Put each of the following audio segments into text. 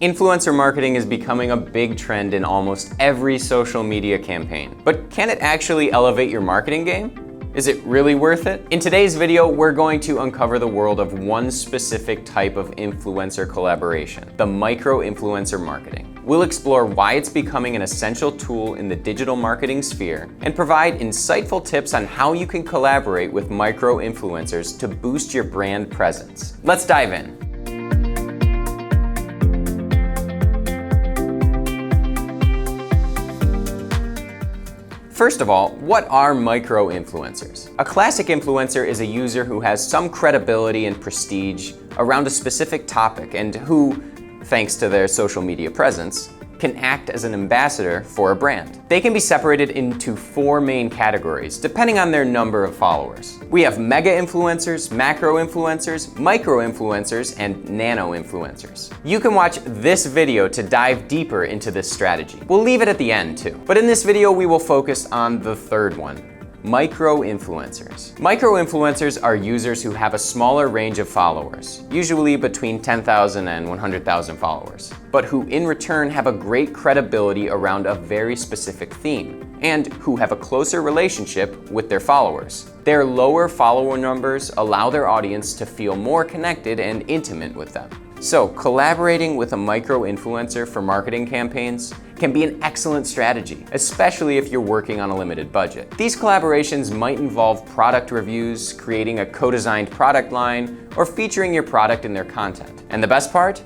Influencer marketing is becoming a big trend in almost every social media campaign. But can it actually elevate your marketing game? Is it really worth it? In today's video, we're going to uncover the world of one specific type of influencer collaboration, the micro-influencer marketing. We'll explore why it's becoming an essential tool in the digital marketing sphere and provide insightful tips on how you can collaborate with micro-influencers to boost your brand presence. Let's dive in. First of all, what are micro-influencers? A classic influencer is a user who has some credibility and prestige around a specific topic and who, thanks to their social media presence, can act as an ambassador for a brand. They can be separated into four main categories, depending on their number of followers. We have mega influencers, macro influencers, micro influencers, and nano influencers. You can watch this video to dive deeper into this strategy. We'll leave it at the end too. But in this video, we will focus on the third one. Micro-influencers. Micro-influencers are users who have a smaller range of followers, usually between 10,000 and 100,000 followers, but who in return have a great credibility around a very specific theme, and who have a closer relationship with their followers. Their lower follower numbers allow their audience to feel more connected and intimate with them. So, collaborating with a micro-influencer for marketing campaigns can be an excellent strategy, especially if you're working on a limited budget. These collaborations might involve product reviews, creating a co-designed product line, or featuring your product in their content. And the best part?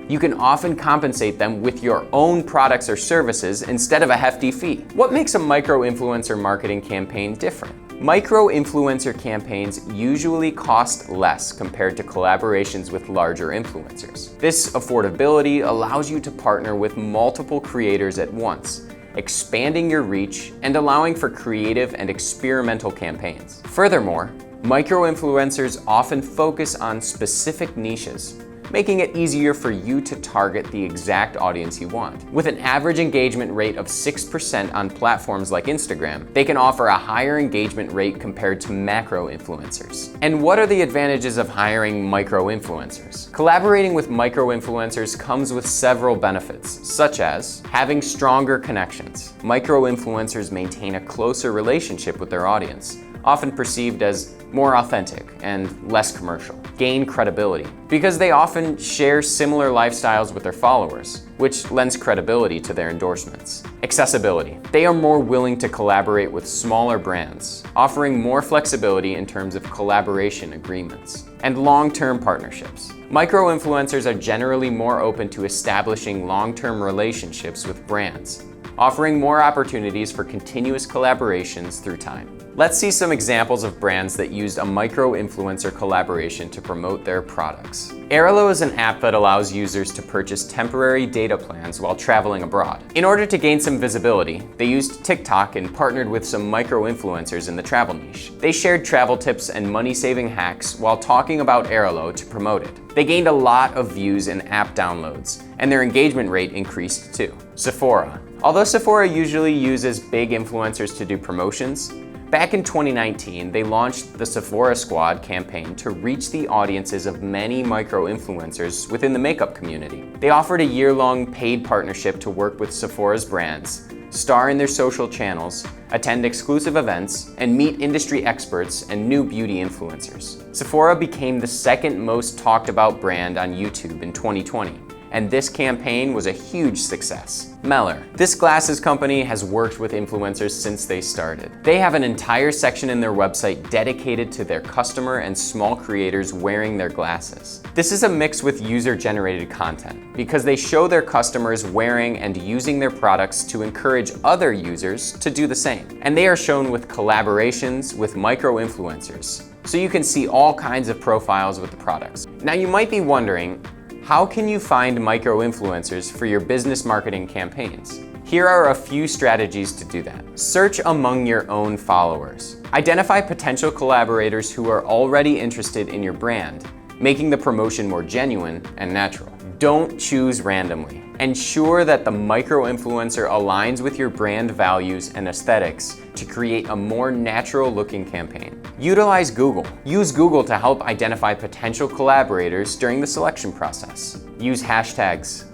You can often compensate them with your own products or services instead of a hefty fee. What makes a micro-influencer marketing campaign different? Micro-influencer campaigns usually cost less compared to collaborations with larger influencers. This affordability allows you to partner with multiple creators at once, expanding your reach and allowing for creative and experimental campaigns. Furthermore, micro-influencers often focus on specific niches, making it easier for you to target the exact audience you want. With an average engagement rate of 6% on platforms like Instagram, they can offer a higher engagement rate compared to macro influencers. And what are the advantages of hiring micro influencers? Collaborating with micro influencers comes with several benefits, such as having stronger connections. Micro influencers maintain a closer relationship with their audience, often perceived as more authentic and less commercial. Gain credibility, because they often share similar lifestyles with their followers, which lends credibility to their endorsements. Accessibility. They are more willing to collaborate with smaller brands, offering more flexibility in terms of collaboration agreements. And long-term partnerships. Micro-influencers are generally more open to establishing long-term relationships with brands, offering more opportunities for continuous collaborations through time. Let's see some examples of brands that used a micro-influencer collaboration to promote their products. Arlo is an app that allows users to purchase temporary data plans while traveling abroad. In order to gain some visibility, they used TikTok and partnered with some micro-influencers in the travel niche. They shared travel tips and money-saving hacks while talking about Arlo to promote it. They gained a lot of views and app downloads, and their engagement rate increased too. Sephora. Although Sephora usually uses big influencers to do promotions, back in 2019, they launched the Sephora Squad campaign to reach the audiences of many micro-influencers within the makeup community. They offered a year-long paid partnership to work with Sephora's brands, star in their social channels, attend exclusive events, and meet industry experts and new beauty influencers. Sephora became the second most talked about brand on YouTube in 2020. And this campaign was a huge success. Meller. This glasses company has worked with influencers since they started. They have an entire section in their website dedicated to their customer and small creators wearing their glasses. This is a mix with user-generated content because they show their customers wearing and using their products to encourage other users to do the same. And they are shown with collaborations with micro-influencers, so you can see all kinds of profiles with the products. Now you might be wondering, how can you find micro-influencers for your business marketing campaigns? Here are a few strategies to do that. Search among your own followers. Identify potential collaborators who are already interested in your brand, making the promotion more genuine and natural. Don't choose randomly. Ensure that the micro-influencer aligns with your brand values and aesthetics to create a more natural-looking campaign. Utilize Google. Use Google to help identify potential collaborators during the selection process. Use hashtags.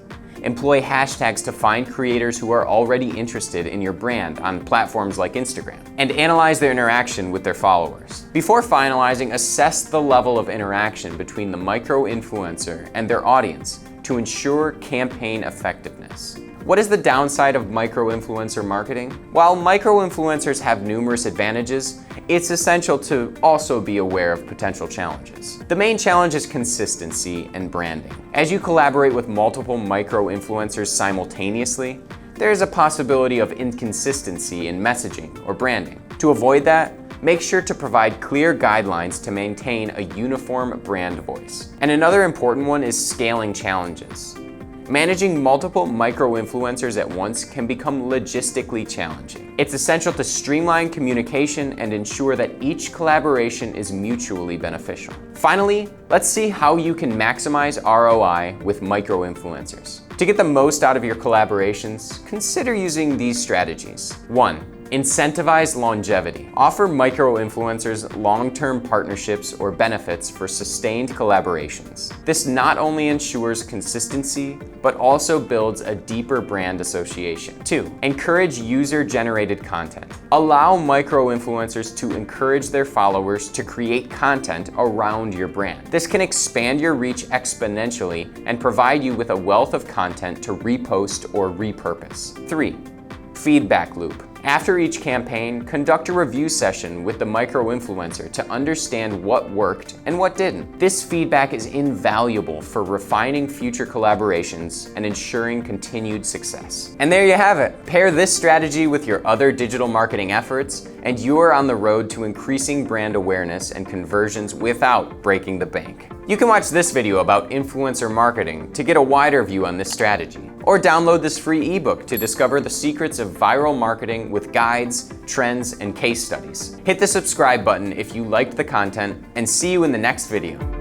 Employ hashtags to find creators who are already interested in your brand on platforms like Instagram, and analyze their interaction with their followers. Before finalizing, assess the level of interaction between the micro-influencer and their audience to ensure campaign effectiveness. What is the downside of micro-influencer marketing? While micro-influencers have numerous advantages, it's essential to also be aware of potential challenges. The main challenge is consistency and branding. As you collaborate with multiple micro-influencers simultaneously, there is a possibility of inconsistency in messaging or branding. To avoid that, make sure to provide clear guidelines to maintain a uniform brand voice. And another important one is scaling challenges. Managing multiple micro-influencers at once can become logistically challenging. It's essential to streamline communication and ensure that each collaboration is mutually beneficial. Finally, let's see how you can maximize ROI with micro-influencers. To get the most out of your collaborations, consider using these strategies. 1. Incentivize longevity. Offer micro-influencers long-term partnerships or benefits for sustained collaborations. This not only ensures consistency, but also builds a deeper brand association. 2. Encourage user-generated content. Allow micro-influencers to encourage their followers to create content around your brand. This can expand your reach exponentially and provide you with a wealth of content to repost or repurpose. 3. Feedback loop. After each campaign, conduct a review session with the micro-influencer to understand what worked and what didn't. This feedback is invaluable for refining future collaborations and ensuring continued success. And there you have it. Pair this strategy with your other digital marketing efforts, and you are on the road to increasing brand awareness and conversions without breaking the bank. You can watch this video about influencer marketing to get a wider view on this strategy, or download this free ebook to discover the secrets of viral marketing with guides, trends, and case studies. Hit the subscribe button if you liked the content, and see you in the next video.